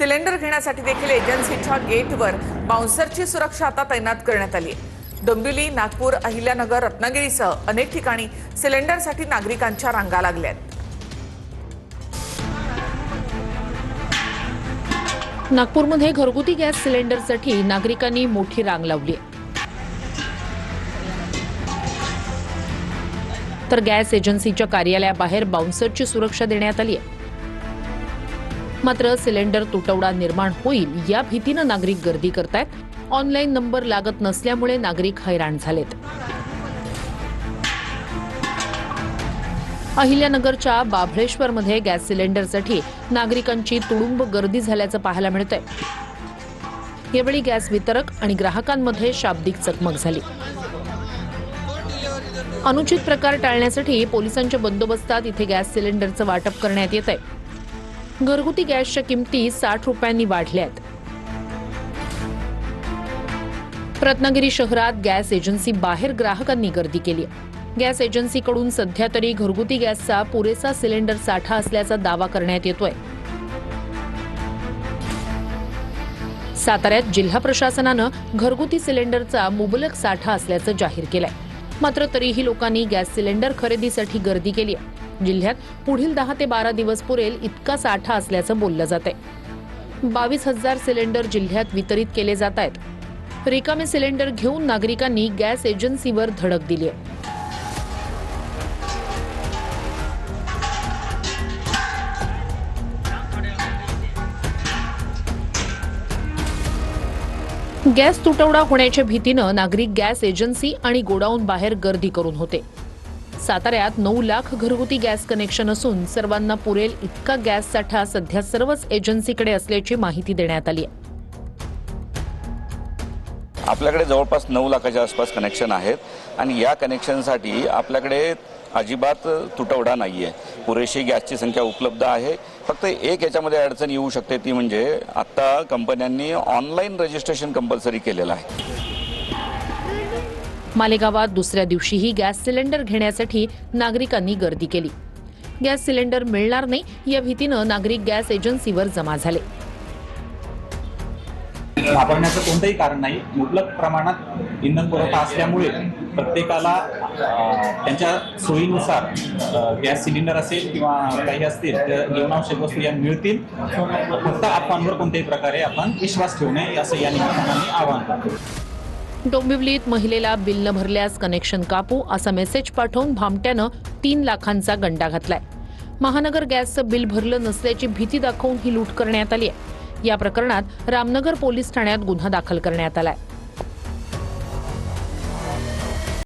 Cylinder घेण्यासाठी देखील एजन्सीच्या गेटवर बाउन्सरची सुरक्षा आता तैनात करण्यात आली आहे। डोंबिवली, नागपूर, अहिल्यानगर, रत्नागिरीसह अनेक ठिकाणी सिलेंडरसाठी नागरिकांच्या रांगा लागल्या आहेत। नागपूरमध्ये घरगुती गॅस सिलेंडरसाठी नागरिकांनी मोठी रांग लावली आहे। तर गॅस एजन्सीच्या कार्यालयाबाहेर बाउन्सरची सुरक्षा देण्यात आली आहे। मात्र सिलेंडर तुटवडा निर्माण होईल या भीतीने नागरिक गर्दी करतायत। ऑनलाईन नंबर लागत नसल्यामुळे नागरिक हैराण झालेत। अहिल्यानगरच्या बाभळेश्वरमध्ये गॅस सिलेंडरसाठी नागरिकांची तुडुंब गर्दी झाल्याचं पाहायला मिळतंय। यावेळी गॅस वितरक आणि ग्राहकांमध्ये शाब्दिक चकमक झाली। अनुचित प्रकार टाळण्यासाठी पोलिसांच्या बंदोबस्तात इथे गॅस सिलेंडरचं वाटप करण्यात येत आहे। घरगुती गॅसच्या किमती 60 रुपयांनी वाढल्या आहेत। रत्नागिरी शहरात गॅस एजन्सी बाहेर ग्राहकांनी गर्दी केली आहे। गॅस एजन्सीकडून सध्या तरी घरगुती गॅसचा पुरेसा सिलेंडर साठा असल्याचा दावा करण्यात येतोय। साताऱ्यात जिल्हा प्रशासनानं घरगुती सिलेंडरचा मुबलक साठा असल्याचं जाहीर केलंय। मात्र तरीही लोकांनी गॅस सिलेंडर खरेदीसाठी गर्दी केली आहे। जिल्ह्यात पुढील 10 ते 12 दिवस पुरेल इतका साठा असल्याचं बोललं जातंय। 22,000 सिलेंडर जिल्ह्यात वितरित केले जात आहेत। रिकामे सिलेंडर घेऊन नागरिकांनी गॅस एजन्सीवर धडक दिली आहे। गॅस तुटवडा होण्याच्या भीतीनं नागरिक गॅस एजन्सी आणि गोडाऊन बाहेर गर्दी करून होते। साताऱ्यात 9 लाख घरगुती गॅस कनेक्शन असून सर्वांना पुरेल इतका गॅस साठा सध्या सर्वच एजन्सीकडे असल्याची माहिती देण्यात आली आहे। आपल्याकडे जवळपास 9 लाखाच्या आसपास कनेक्शन आहेत आणि या कनेक्शनसाठी आपल्याकडे अजिबात तुटवडा नाहीये। पुरेशी गॅसची संख्या उपलब्ध आहे। फक्त एक याच्यामध्ये अडचण येऊ शकते ती म्हणजे आता कंपन्यांनी ऑनलाईन रजिस्ट्रेशन कंपल्सरी केलेलं आहे। मालेगावात दुसऱ्या दिवशीही गॅस सिलेंडर घेण्यासाठी नागरिकांनी गर्दी केली। गॅस सिलेंडर मिळणार नाही या भीतीनं नागरिक गॅस एजन्सीवर जमा झाले। घाबरण्याचं कोणतंही कारण नाही। मुबलक प्रमाणात इंधन पुरवठा असल्यामुळे प्रत्येकाला त्यांच्या सोयीनुसार गॅस सिलेंडर असेल किंवा काही असतील तर जीवनावश्यक वस्तू या मिळतील। फक्त अफवांवर कोणत्याही प्रकारे आपण विश्वास ठेवू नये असं या निमित्ताने आवाहन करतो। डोंबिवलीत महिलेला बिल न भरल्यास कनेक्शन कापू असा मेसेज पाठवून भामट्यानं 3 लाखांचा गंडा घातलाय। महानगर गॅसचं बिल भरलं नसल्याची भीती दाखवून ही लूट करण्यात आली आहे। या प्रकरणात रामनगर पोलीस ठाण्यात गुन्हा दाखल करण्यात आलाय।